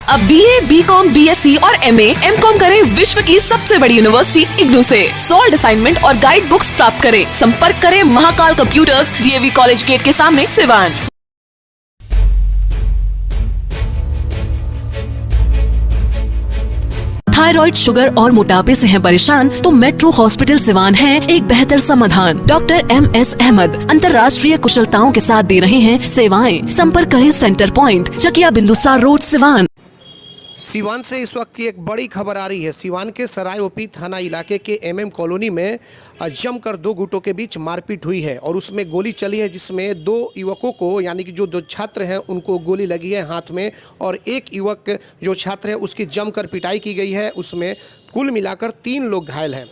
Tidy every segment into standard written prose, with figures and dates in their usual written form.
अब BA, BCom, BSc और MA, MCom करें विश्व की सबसे बड़ी यूनिवर्सिटी इग्नू से। सॉल्ड असाइनमेंट और गाइड बुक्स प्राप्त करें। संपर्क करें Mahakal computers, DAV college gate के सामने, सिवान। थायराइड, शुगर और मोटापे से हैं परेशान तो मेट्रो हॉस्पिटल सिवान है एक बेहतर समाधान। डॉक्टर MS अहमद अंतर्राष्ट्रीय कुशलताओं के साथ दे रहे हैं सेवाएं। संपर्क करें centre point, Chakia Bindusar road, Siwan. Siwan से इस वक्त की एक बड़ी खबर आ रही है। सिवान के सराय ओपी थाना इलाके के MM कॉलोनी में जमकर दो गुटों के बीच मारपीट हुई है और उसमें गोली चली है, जिसमें दो युवकों को यानी कि जो दो छात्र हैं उनको गोली लगी है हाथ में, और एक युवक जो छात्र है उसकी जमकर पिटाई की गई है। उसमें कुल मिलाकर 3 लोग घायल हैं।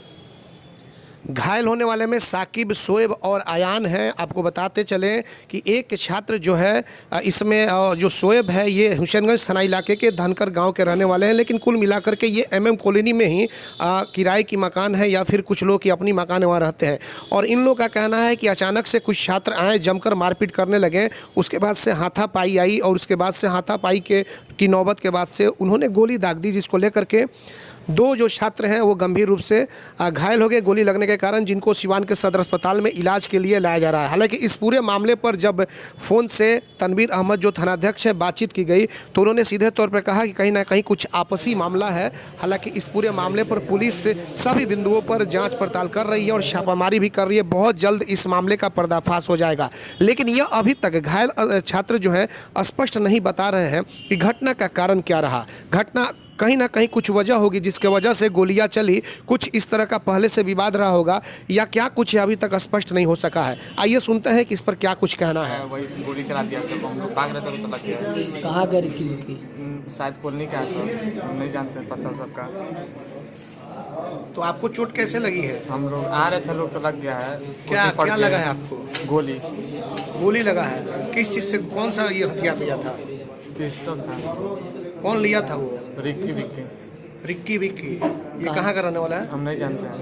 घायल होने वाले में साकिब, शोएब और अयान हैं। आपको बताते चलें कि एक छात्र जो है इसमें जो शोएब है ये हुसैनगंज थाना इलाके के धनकर गांव के रहने वाले हैं, लेकिन कुल मिलाकर के ये MM कॉलोनी में ही किराए की मकान है या फिर कुछ लोग की अपनी मकान वहाँ रहते हैं। और इन लोगों का कहना है कि अचानक से कुछ छात्र आए, जमकर मारपीट करने लगे। उसके बाद से हाथापाई आई और उसके बाद से हाथापाई की नौबत के बाद से उन्होंने गोली दाग दी, जिसको लेकर के 2 जो छात्र हैं वो गंभीर रूप से घायल हो गए गोली लगने के कारण, जिनको सिवान के सदर अस्पताल में इलाज के लिए लाया जा रहा है। हालांकि इस पूरे मामले पर जब फ़ोन से तनवीर अहमद जो थानाध्यक्ष है बातचीत की गई तो उन्होंने सीधे तौर पर कहा कि कहीं ना कहीं कुछ आपसी मामला है। हालांकि इस पूरे मामले पर पुलिस सभी बिंदुओं पर जाँच पड़ताल कर रही है और छापामारी भी कर रही है। बहुत जल्द इस मामले का पर्दाफाश हो जाएगा, लेकिन यह अभी तक घायल छात्र जो हैं स्पष्ट नहीं बता रहे हैं कि घटना का कारण क्या रहा। घटना कहीं ना कहीं कुछ वजह होगी जिसके वजह से गोलियां चली, कुछ इस तरह का पहले से विवाद रहा होगा या क्या कुछ अभी तक स्पष्ट नहीं हो सका है। आइए सुनते हैं कि इस पर क्या कुछ कहना है। वही गोली चला दिया सब, हम लोग भाग रहे थे तो लग गया। कहाँ गए की? शायद कॉलोनी का है सब, हम नहीं जानते पता सबका। तो आपको चोट कैसे लगी है? हम लोग आ रहे थे, लोग तो लग गया है। क्या लगा है आपको? गोली लगा है। किस चीज़ से, कौन सा ये हथियार लिया था? पिस्टल था। कौन लिया था वो? रिक्की विक्की। ये कहाँ का रहने वाला है? हम नहीं जानते हैं।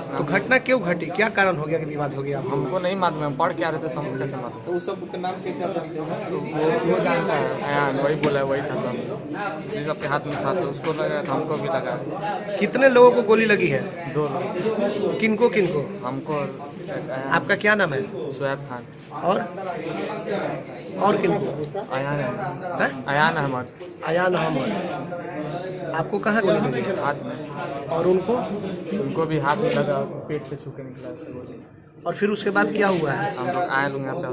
तो घटना क्यों घटी, क्या कारण हो गया कि विवाद हो गया? हमको नहीं मालूम, हम पढ़ के आ रहे थे तो हमको कैसे मालूम? तो उस सब का नाम कैसे वो जानता है? अयान वही बोला है, वही था सब, उसी सबके हाथ में था तो उसको लगा था, हमको भी लगा। कितने लोगों को गोली लगी है? 2 लोग। किनको? हमको। आपका क्या नाम है? शोएब खान। और किनको? अयान अहमद। अयान अहमद। आपको कहाँ गोली लगी है? हाथ में। और उनको भी हाथ में लगा, पेट से छू के निकला गोली। और फिर उसके बाद क्या हुआ है? हम लोग आए लोग यहाँ पे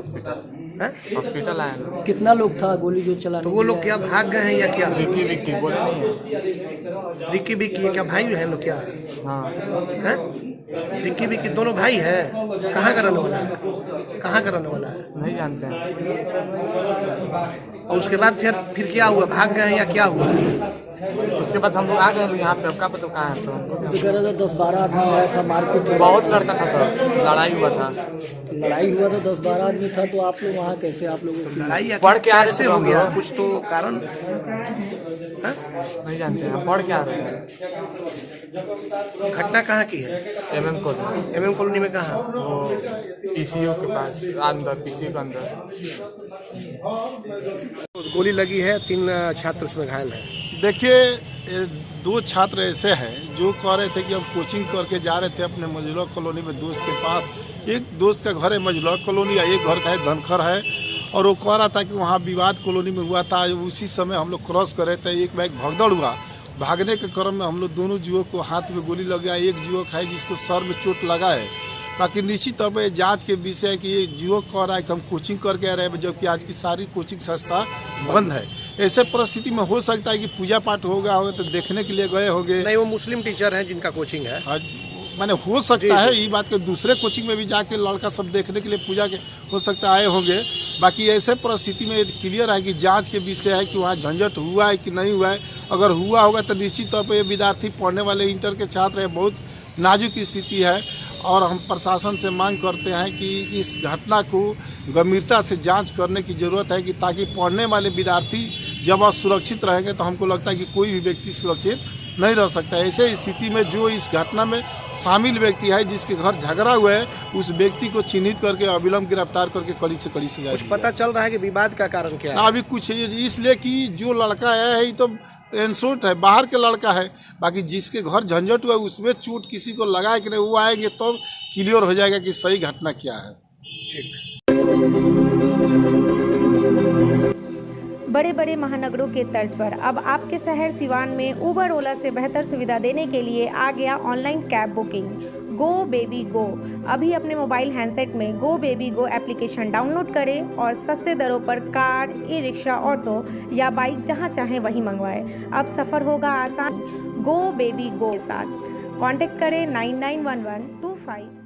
हॉस्पिटल आए लोग। कितना लोग था गोली जो चला? तो वो लोग क्या भाग गए हैं या क्या? रिक्की विक्की बोले नहीं है। रिक्की विक्की क्या भाई है लोग क्या? हाँ है। रिक्की विक्की दोनों भाई है। कहाँ का रहने वाला है? नहीं जानते हैं। और उसके बाद फिर क्या हुआ? भाग गए हैं या क्या हुआ? उसके बाद हम लोग आ गए यहाँ पे। आपका पता कहाँ है? तो 10-12 आदमी आया था, मारपीट बहुत लड़का था सर, लड़ाई हुआ था। 10-12 आदमी था। तो आप लोग वहाँ कैसे, आप लोग लड़ाई पढ़ के कैसे हो गया? कुछ तो कारण नहीं जानते हैं, पढ़ के आ रहे हैं। घटना कहाँ की है? MM कॉलोनी में कहाँ? वो PCO के पास अंदर, PCO के अंदर गोली लगी है। 3 छात्र उसमें घायल हैं। देखिए, 2 छात्र ऐसे हैं जो कह रहे थे कि हम कोचिंग करके जा रहे थे अपने मजलूआ कॉलोनी में दोस्त के पास। एक दोस्त का घर है मजलूआ कॉलोनी, एक घर का है धनखर है, और वो कह रहा था कि वहाँ विवाद कॉलोनी में हुआ था। उसी समय हम लोग क्रॉस कर रहे थे, एक बाइक भगदड़ हुआ। भागने के क्रम में हम लोग दोनों युवक को हाथ में गोली लग गया। एक युवक है जिसको सर में चोट लगा है। बाकी निश्चित तौर पर जांच के विषय है कि ये युवक कह रहा है कि हम कोचिंग करके आ रहे हैं, जबकि आज की सारी कोचिंग संस्था बंद है। ऐसे परिस्थिति में हो सकता है कि पूजा पाठ हो गया होगा तो देखने के लिए गए होंगे। नहीं, वो मुस्लिम टीचर हैं जिनका कोचिंग है। मैंने हो सकता है ये बात के दूसरे कोचिंग में भी जाके लड़का सब देखने के लिए पूजा के हो सकता आए होंगे। बाकी ऐसे परिस्थिति में क्लियर है कि जांच के विषय है कि वहाँ झंझट हुआ है कि नहीं हुआ है। अगर हुआ होगा तो निश्चित तौर पर ये विद्यार्थी पढ़ने वाले इंटर के छात्र हैं, बहुत नाजुक स्थिति है। और हम प्रशासन से मांग करते हैं कि इस घटना को गंभीरता से जांच करने की ज़रूरत है, कि ताकि पढ़ने वाले विद्यार्थी जब वह सुरक्षित रहेंगे तो हमको लगता है कि कोई भी व्यक्ति सुरक्षित नहीं रह सकता। ऐसे स्थिति में जो इस घटना में शामिल व्यक्ति है, जिसके घर झगड़ा हुआ है, उस व्यक्ति को चिन्हित करके अविलंब गिरफ्तार करके कड़ी से कड़ी सजा। कुछ पता चल रहा है कि विवाद का कारण क्या है? अभी कुछ इसलिए कि जो लड़का आया है तो इंसल्ट है, बाहर के लड़का है। बाकी जिसके घर झंझट हुआ उसमें चोट किसी को लगा कि नहीं, वो आएंगे तो क्लियर हो जाएगा कि सही घटना क्या है। बड़े बड़े महानगरों के तर्ज पर अब आपके शहर सिवान में उबर ओला से बेहतर सुविधा देने के लिए आ गया online cab booking go baby go. अभी अपने मोबाइल हैंडसेट में go baby go application download करें और सस्ते दरों पर कार, ई रिक्शा, ऑटो या बाइक जहां चाहें वहीं मंगवाएं। अब सफ़र होगा आसान गो बेबी गो के साथ। कॉन्टेक्ट करें 991125